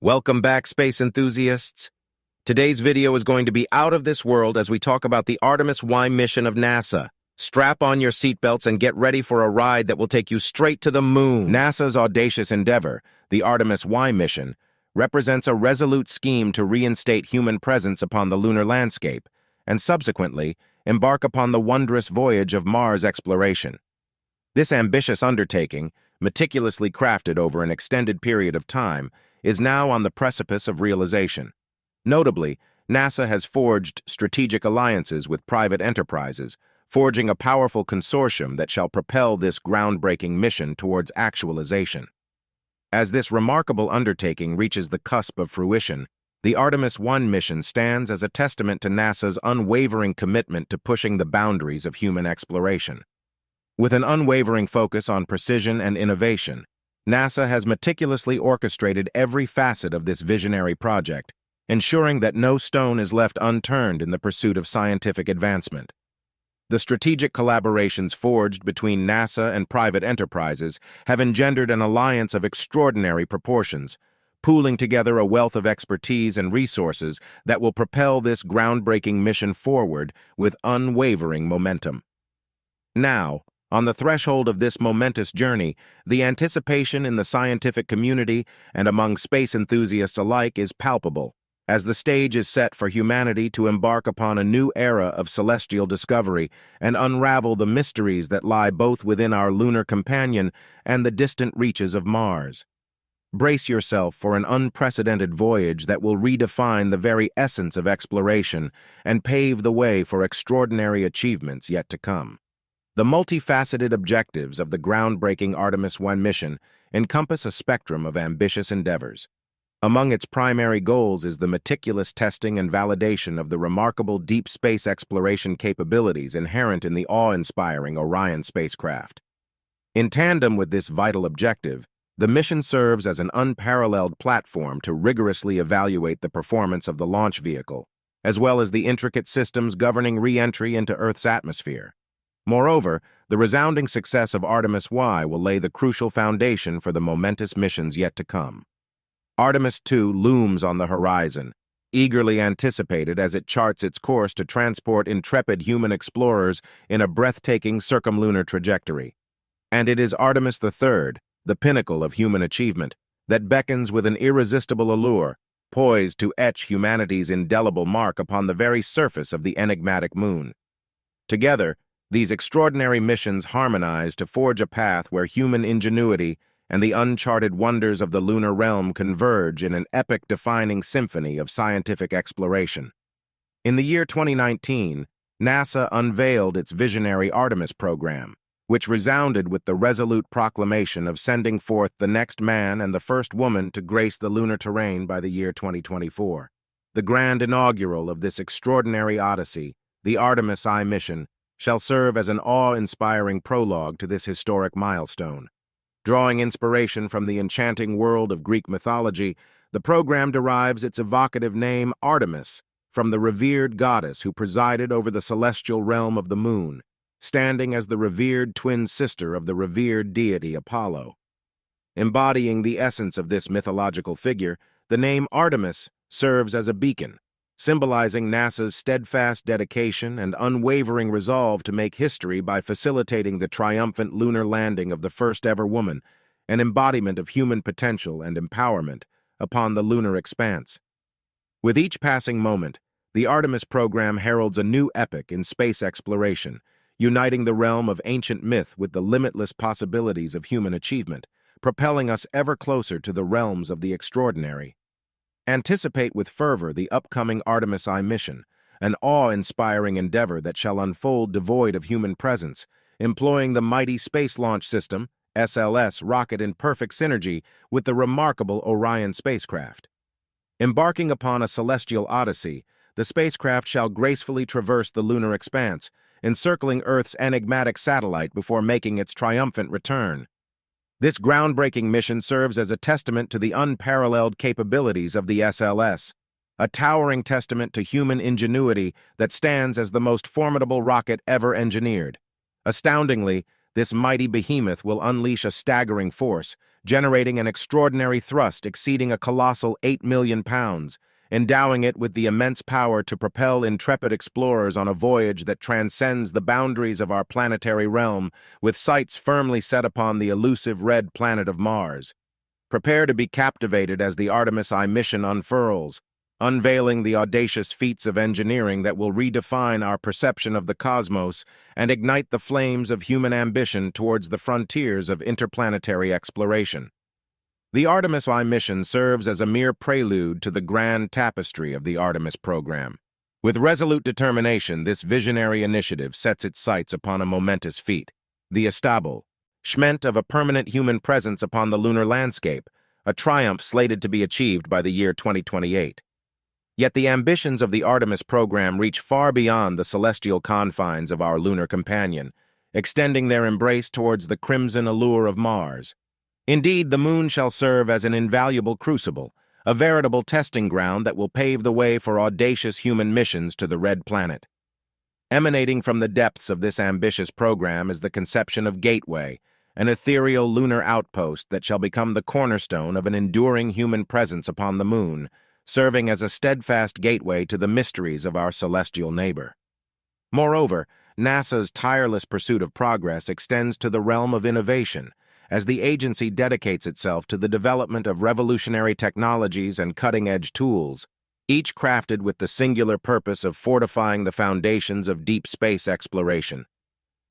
Welcome back, space enthusiasts. Today's video is going to be out of this world as we talk about the Artemis I mission of NASA. Strap on your seatbelts and get ready for a ride that will take you straight to the moon. NASA's audacious endeavor, the Artemis I mission, represents a resolute scheme to reinstate human presence upon the lunar landscape, and subsequently embark upon the wondrous voyage of Mars exploration. This ambitious undertaking, meticulously crafted over an extended period of time, is now on the precipice of realization. Notably, NASA has forged strategic alliances with private enterprises, forging a powerful consortium that shall propel this groundbreaking mission towards actualization. As this remarkable undertaking reaches the cusp of fruition, the Artemis I mission stands as a testament to NASA's unwavering commitment to pushing the boundaries of human exploration. With an unwavering focus on precision and innovation, NASA has meticulously orchestrated every facet of this visionary project, ensuring that no stone is left unturned in the pursuit of scientific advancement. The strategic collaborations forged between NASA and private enterprises have engendered an alliance of extraordinary proportions, pooling together a wealth of expertise and resources that will propel this groundbreaking mission forward with unwavering momentum. Now, on the threshold of this momentous journey, the anticipation in the scientific community and among space enthusiasts alike is palpable, as the stage is set for humanity to embark upon a new era of celestial discovery and unravel the mysteries that lie both within our lunar companion and the distant reaches of Mars. Brace yourself for an unprecedented voyage that will redefine the very essence of exploration and pave the way for extraordinary achievements yet to come. The multifaceted objectives of the groundbreaking Artemis I mission encompass a spectrum of ambitious endeavors. Among its primary goals is the meticulous testing and validation of the remarkable deep space exploration capabilities inherent in the awe-inspiring Orion spacecraft. In tandem with this vital objective, the mission serves as an unparalleled platform to rigorously evaluate the performance of the launch vehicle, as well as the intricate systems governing re-entry into Earth's atmosphere. Moreover, the resounding success of Artemis I will lay the crucial foundation for the momentous missions yet to come. Artemis II looms on the horizon, eagerly anticipated as it charts its course to transport intrepid human explorers in a breathtaking circumlunar trajectory. And it is Artemis III, the pinnacle of human achievement, that beckons with an irresistible allure, poised to etch humanity's indelible mark upon the very surface of the enigmatic moon. Together, these extraordinary missions harmonize to forge a path where human ingenuity and the uncharted wonders of the lunar realm converge in an epic-defining symphony of scientific exploration. In the year 2019, NASA unveiled its visionary Artemis program, which resounded with the resolute proclamation of sending forth the next man and the first woman to grace the lunar terrain by the year 2024. The grand inaugural of this extraordinary odyssey, the Artemis I mission, shall serve as an awe-inspiring prologue to this historic milestone. Drawing inspiration from the enchanting world of Greek mythology, the program derives its evocative name Artemis from the revered goddess who presided over the celestial realm of the moon, standing as the revered twin sister of the revered deity Apollo. Embodying the essence of this mythological figure, the name Artemis serves as a beacon, symbolizing NASA's steadfast dedication and unwavering resolve to make history by facilitating the triumphant lunar landing of the first-ever woman, an embodiment of human potential and empowerment, upon the lunar expanse. With each passing moment, the Artemis program heralds a new epoch in space exploration, uniting the realm of ancient myth with the limitless possibilities of human achievement, propelling us ever closer to the realms of the extraordinary. Anticipate with fervor the upcoming Artemis I mission, an awe-inspiring endeavor that shall unfold devoid of human presence, employing the mighty Space Launch System, SLS, rocket in perfect synergy with the remarkable Orion spacecraft. Embarking upon a celestial odyssey, the spacecraft shall gracefully traverse the lunar expanse, encircling Earth's enigmatic satellite before making its triumphant return. This groundbreaking mission serves as a testament to the unparalleled capabilities of the SLS, a towering testament to human ingenuity that stands as the most formidable rocket ever engineered. Astoundingly, This mighty behemoth will unleash a staggering force, generating an extraordinary thrust exceeding a colossal 8 million pounds, endowing it with the immense power to propel intrepid explorers on a voyage that transcends the boundaries of our planetary realm, with sights firmly set upon the elusive red planet of Mars. Prepare to be captivated as the Artemis I mission unfurls, unveiling the audacious feats of engineering that will redefine our perception of the cosmos and ignite the flames of human ambition towards the frontiers of interplanetary exploration. The Artemis I mission serves as a mere prelude to the grand tapestry of the Artemis program. With resolute determination, this visionary initiative sets its sights upon a momentous feat, the establishment of a permanent human presence upon the lunar landscape, a triumph slated to be achieved by the year 2028. Yet the ambitions of the Artemis program reach far beyond the celestial confines of our lunar companion, extending their embrace towards the crimson allure of Mars. Indeed, the moon shall serve as an invaluable crucible, a veritable testing ground that will pave the way for audacious human missions to the red planet. Emanating from the depths of this ambitious program is the conception of Gateway, an ethereal lunar outpost that shall become the cornerstone of an enduring human presence upon the moon, serving as a steadfast gateway to the mysteries of our celestial neighbor. Moreover, NASA's tireless pursuit of progress extends to the realm of innovation, as the agency dedicates itself to the development of revolutionary technologies and cutting-edge tools, each crafted with the singular purpose of fortifying the foundations of deep space exploration.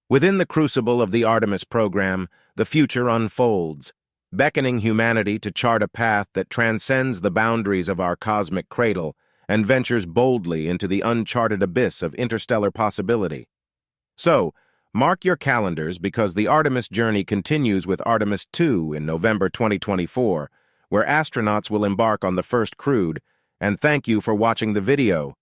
Within the crucible of the Artemis program, the future unfolds, beckoning humanity to chart a path that transcends the boundaries of our cosmic cradle and ventures boldly into the uncharted abyss of interstellar possibility. So, mark your calendars because the Artemis journey continues with Artemis II in November 2024, where astronauts will embark on the first crewed, and thank you for watching the video.